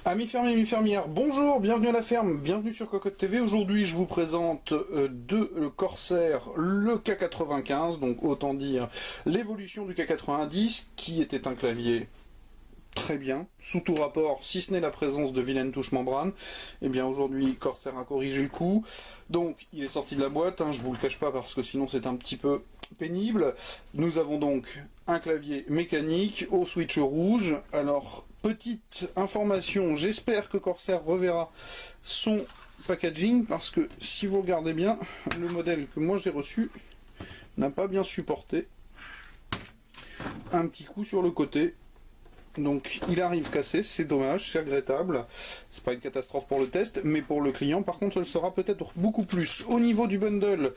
Amis fermiers, amis fermières, bonjour, bienvenue à la ferme, bienvenue sur Cocotte TV. Aujourd'hui je vous présente deux Corsair, le K95, donc autant dire l'évolution du K90, qui était un clavier très bien, sous tout rapport, si ce n'est la présence de vilaines touches membrane. Et bien aujourd'hui Corsair a corrigé le coup, donc il est sorti de la boîte, je vous le cache pas parce que sinon c'est un petit peu pénible. Nous avons donc un clavier mécanique au switch rouge. Alors, petite information, j'espère que Corsair reverra son packaging, parce que si vous regardez bien, le modèle que moi j'ai reçu n'a pas bien supporté un petit coup sur le côté. Donc il arrive cassé, c'est dommage, c'est regrettable. C'est pas une catastrophe pour le test, mais pour le client par contre ça le sera peut-être beaucoup plus. Au niveau du bundle,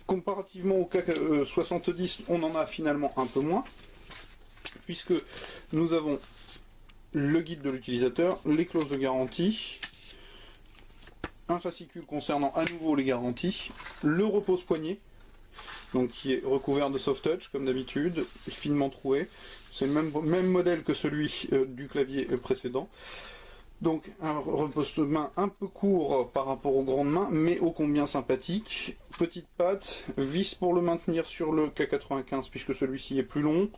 comparativement au K70, on en a finalement un peu moins, puisque nous avons le guide de l'utilisateur, les clauses de garantie, un fascicule concernant à nouveau les garanties, le repose-poignet, donc qui est recouvert de soft touch comme d'habitude, finement troué. C'est le même modèle que celui du clavier précédent. Donc un repose-main un peu court par rapport aux grandes mains, mais ô combien sympathique. Petite patte, vis pour le maintenir sur le K95 puisque celui-ci est plus long.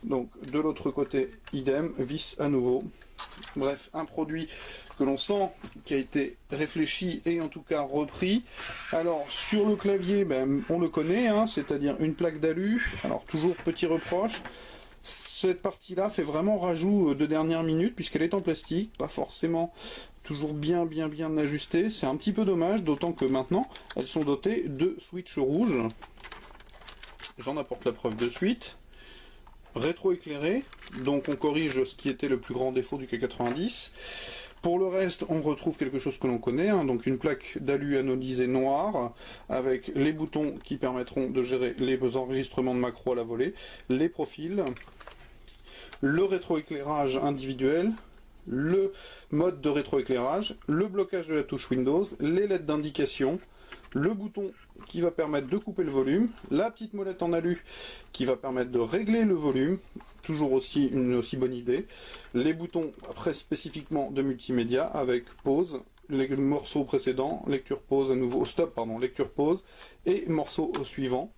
Donc de l'autre côté, idem, vis à nouveau. Bref, un produit que l'on sent qui a été réfléchi et en tout cas repris. Alors sur le clavier, on le connaît, c'est-à-dire une plaque d'alu. Alors toujours petit reproche, cette partie-là fait vraiment rajout de dernière minute puisqu'elle est en plastique, pas forcément toujours bien ajustée. C'est un petit peu dommage, d'autant que maintenant elles sont dotées de switch rouge. J'en apporte la preuve de suite. Rétro-éclairé, donc on corrige ce qui était le plus grand défaut du K90. Pour le reste, on retrouve quelque chose que l'on connaît, donc une plaque d'alu anodisée noire, avec les boutons qui permettront de gérer les enregistrements de macro à la volée, les profils, le rétro-éclairage individuel, le mode de rétro-éclairage, le blocage de la touche Windows, les LED d'indication, le bouton qui va permettre de couper le volume, la petite molette en alu qui va permettre de régler le volume, toujours aussi une aussi bonne idée, les boutons après spécifiquement de multimédia avec pause, les morceaux précédents, lecture pause à nouveau, stop pardon, lecture pause et morceau suivant.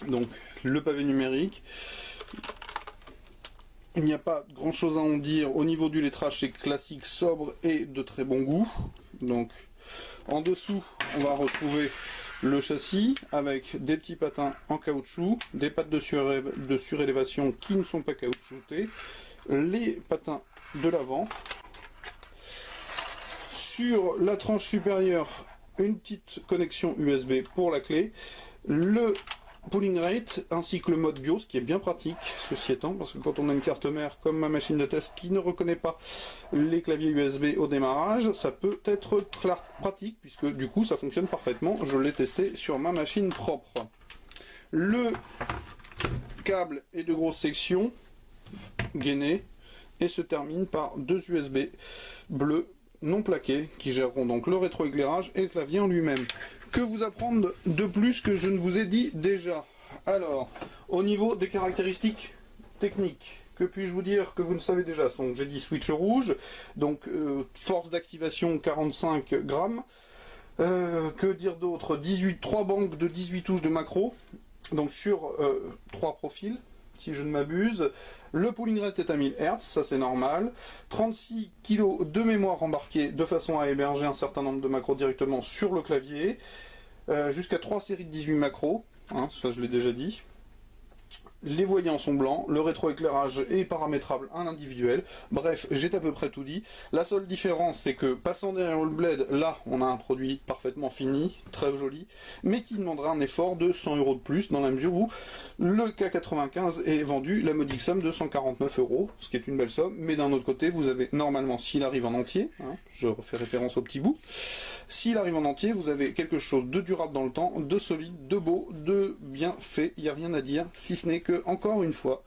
Donc le pavé numérique. Il n'y a pas grand chose à en dire. Au niveau du lettrage, c'est classique, sobre et de très bon goût. Donc en dessous, on va retrouver le châssis avec des petits patins en caoutchouc, des pattes de surélévation qui ne sont pas caoutchoutées, les patins de l'avant. Sur la tranche supérieure, une petite connexion USB pour la clé, le pooling rate ainsi que le mode BIOS qui est bien pratique, ceci étant, parce que quand on a une carte mère comme ma machine de test qui ne reconnaît pas les claviers USB au démarrage, ça peut être pratique puisque du coup ça fonctionne parfaitement. Je l'ai testé sur ma machine propre. Le câble est de grosse section, gainé, et se termine par deux USB bleus non plaqués qui géreront donc le rétroéclairage et le clavier en lui-même. Que vous apprendre de plus que je ne vous ai dit déjà? Alors, au niveau des caractéristiques techniques, que puis-je vous dire que vous ne savez déjà? Donc j'ai dit switch rouge, donc force d'activation 45 grammes. Que dire d'autre? 3 banques de 18 touches de macro, donc sur 3 profils, si je ne m'abuse. Le pooling rate est à 1000 Hz, ça c'est normal. 36 kg de mémoire embarquée de façon à héberger un certain nombre de macros directement sur le clavier. Jusqu'à 3 séries de 18 macros, ça je l'ai déjà dit. les voyants sont blancs, le rétroéclairage est paramétrable en individuel. Bref, j'ai à peu près tout dit. La seule différence, c'est que passant derrière le bled, là, on a un produit parfaitement fini, très joli, mais qui demandera un effort de 100 € de plus, dans la mesure où le K95 est vendu la modique somme de 149 €, ce qui est une belle somme, mais d'un autre côté, vous avez normalement, s'il arrive en entier, hein, je refais référence au petit bout, s'il arrive en entier, vous avez quelque chose de durable dans le temps, de solide, de beau, de bien fait, il n'y a rien à dire, si ce n'est que, encore une fois,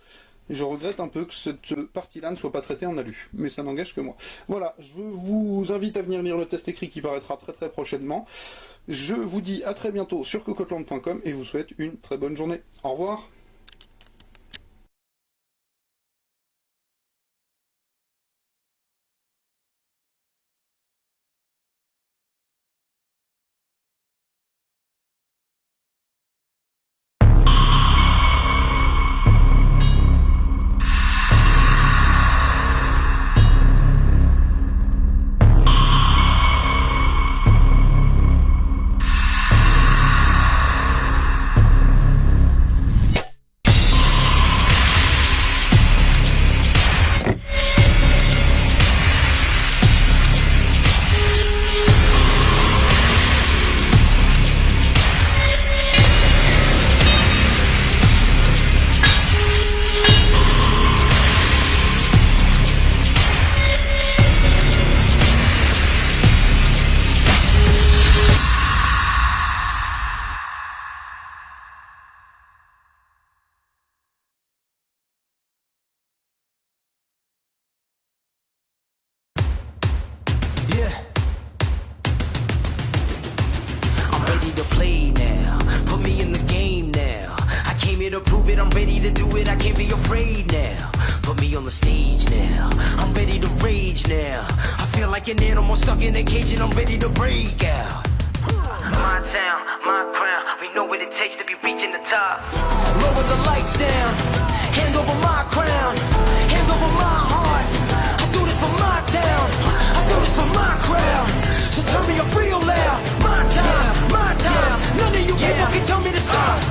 je regrette un peu que cette partie-là ne soit pas traitée en alu, mais ça n'engage que moi. Voilà, je vous invite à venir lire le test écrit qui paraîtra très prochainement. Je vous dis à très bientôt sur cocottland.com et vous souhaite une très bonne journée. Au revoir. To prove it, I'm ready to do it, I can't be afraid now. Put me on the stage now, I'm ready to rage now. I feel like an animal stuck in a cage and I'm ready to break out. My town, my crown, we know what it takes to be reaching the top. Lower the lights down, hand over my crown, hand over my heart. I do this for my town, I do this for my crowd. So turn me up real loud, my time, none of you people can tell me to stop.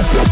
Yeah.